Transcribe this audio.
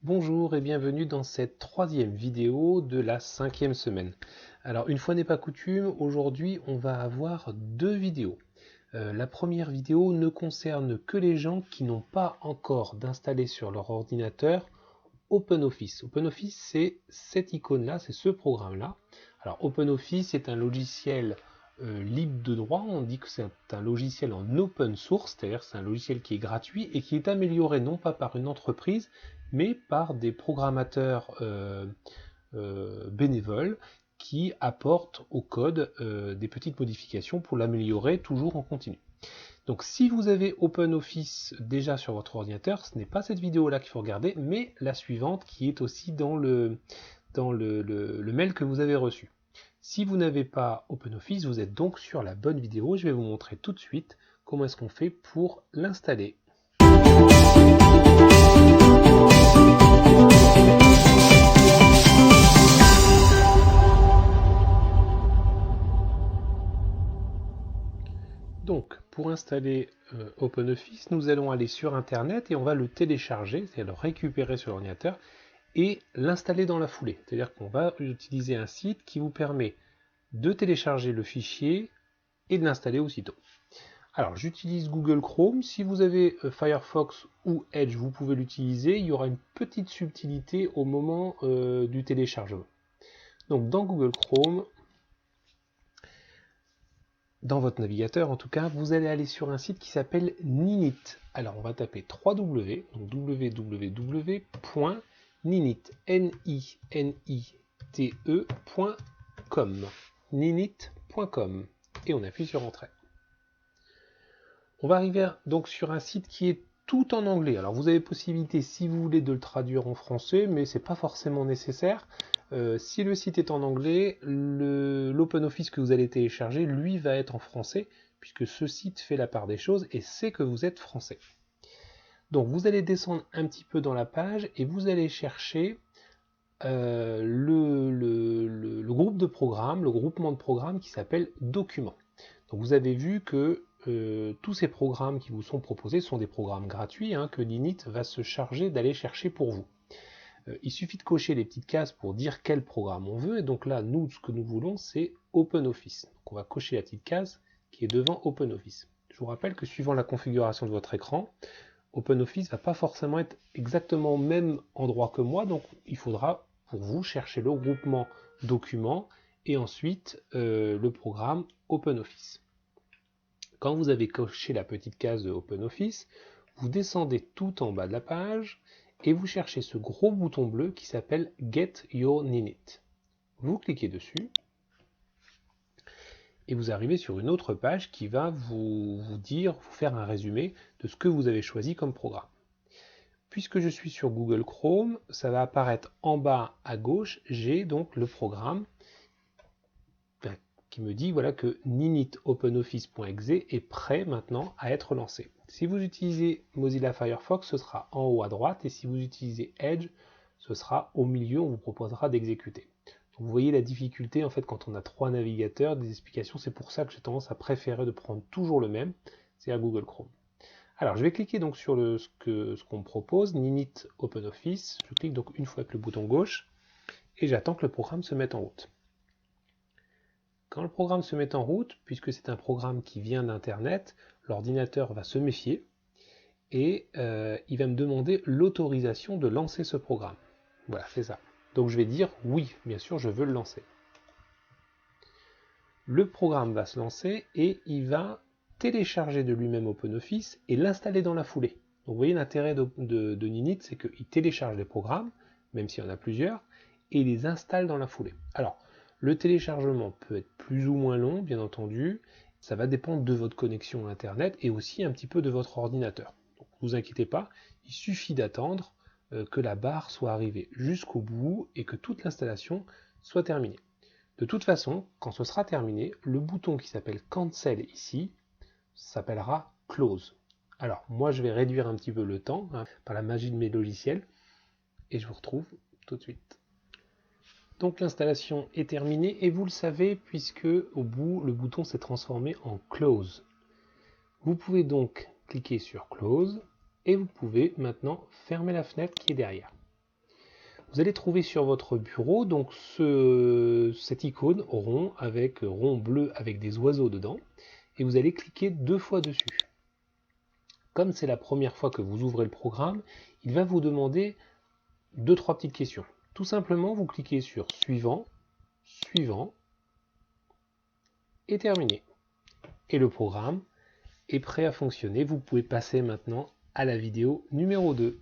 Bonjour et bienvenue dans cette troisième vidéo de la 5e semaine. Alors une fois n'est pas coutume, aujourd'hui on va avoir deux vidéos. La première vidéo ne concerne que les gens qui n'ont pas encore d'installer sur leur ordinateur OpenOffice. OpenOffice, c'est cette icône-là, c'est ce programme-là. Alors OpenOffice est un logiciel libre de droit, on dit que c'est un logiciel en open source, c'est-à-dire c'est un logiciel qui est gratuit et qui est amélioré non pas par une entreprise, mais par des programmateurs bénévoles qui apportent au code des petites modifications pour l'améliorer toujours en continu. Donc si vous avez OpenOffice déjà sur votre ordinateur, ce n'est pas cette vidéo-là qu'il faut regarder, mais la suivante qui est aussi dans le mail que vous avez reçu. Si vous n'avez pas OpenOffice, vous êtes donc sur la bonne vidéo. Je vais vous montrer tout de suite comment est-ce qu'on fait pour l'installer. Donc, pour installer OpenOffice, nous allons aller sur Internet et on va le télécharger, c'est-à-dire le récupérer sur l'ordinateur et l'installer dans la foulée. C'est-à-dire qu'on va utiliser un site qui vous permet de télécharger le fichier et de l'installer aussitôt. Alors, j'utilise Google Chrome. Si vous avez Firefox ou Edge, vous pouvez l'utiliser. Il y aura une petite subtilité au moment du téléchargement. Donc, dans Google Chrome, dans votre navigateur en tout cas, vous allez aller sur un site qui s'appelle Ninit. Alors on va taper www.ninite.com ninite.com et on appuie sur Entrée. On va arriver donc sur un site qui est tout en anglais. Alors vous avez possibilité, si vous voulez, de le traduire en français, mais c'est pas forcément nécessaire. Si le site est en anglais, l'OpenOffice que vous allez télécharger, lui, va être en français, puisque ce site fait la part des choses et sait que vous êtes français. Donc vous allez descendre un petit peu dans la page et vous allez chercher le groupe de programmes, le groupement de programmes qui s'appelle Documents. Donc vous avez vu que tous ces programmes qui vous sont proposés sont des programmes gratuits que Ninit va se charger d'aller chercher pour vous. Il suffit de cocher les petites cases pour dire quel programme on veut, et donc là, nous, ce que nous voulons, c'est OpenOffice. Donc on va cocher la petite case qui est devant OpenOffice. Je vous rappelle que suivant la configuration de votre écran, OpenOffice ne va pas forcément être exactement au même endroit que moi, donc il faudra pour vous chercher le groupement documents et ensuite le programme OpenOffice. Quand vous avez coché la petite case de OpenOffice, vous descendez tout en bas de la page et vous cherchez ce gros bouton bleu qui s'appelle Get Your Ninit. Vous cliquez dessus et vous arrivez sur une autre page qui va vous faire un résumé de ce que vous avez choisi comme programme. Puisque je suis sur Google Chrome, ça va apparaître en bas à gauche, j'ai donc le programme qui me dit voilà que ninit.openoffice.exe est prêt maintenant à être lancé. Si vous utilisez Mozilla Firefox, ce sera en haut à droite, et si vous utilisez Edge, ce sera au milieu, on vous proposera d'exécuter. Vous voyez la difficulté en fait quand on a trois navigateurs, des explications, c'est pour ça que j'ai tendance à préférer de prendre toujours le même, c'est à Google Chrome. Alors je vais cliquer donc sur ce qu'on me propose, Ninit OpenOffice, je clique donc une fois avec le bouton gauche, et j'attends que le programme se mette en route. Quand le programme se met en route, puisque c'est un programme qui vient d'Internet, l'ordinateur va se méfier et il va me demander l'autorisation de lancer ce programme. Voilà, c'est ça. Donc je vais dire oui, bien sûr, je veux le lancer. Le programme va se lancer et il va télécharger de lui-même OpenOffice et l'installer dans la foulée. Donc vous voyez l'intérêt de Ninit, c'est qu'il télécharge les programmes, même s'il y en a plusieurs, et il les installe dans la foulée. Alors, le téléchargement peut être plus ou moins long, bien entendu. Ça va dépendre de votre connexion à Internet et aussi un petit peu de votre ordinateur. Donc, ne vous inquiétez pas, il suffit d'attendre que la barre soit arrivée jusqu'au bout et que toute l'installation soit terminée. De toute façon, quand ce sera terminé, le bouton qui s'appelle Cancel ici s'appellera Close. Alors, moi, je vais réduire un petit peu le temps par la magie de mes logiciels et je vous retrouve tout de suite. Donc l'installation est terminée et vous le savez puisque au bout le bouton s'est transformé en Close. Vous pouvez donc cliquer sur Close et vous pouvez maintenant fermer la fenêtre qui est derrière. Vous allez trouver sur votre bureau donc cette icône rond bleu avec des oiseaux dedans, et vous allez cliquer 2 fois dessus. Comme c'est la première fois que vous ouvrez le programme, il va vous demander 2-3 petites questions. Tout simplement, vous cliquez sur Suivant, Suivant, et Terminé. Et le programme est prêt à fonctionner. Vous pouvez passer maintenant à la vidéo numéro 2.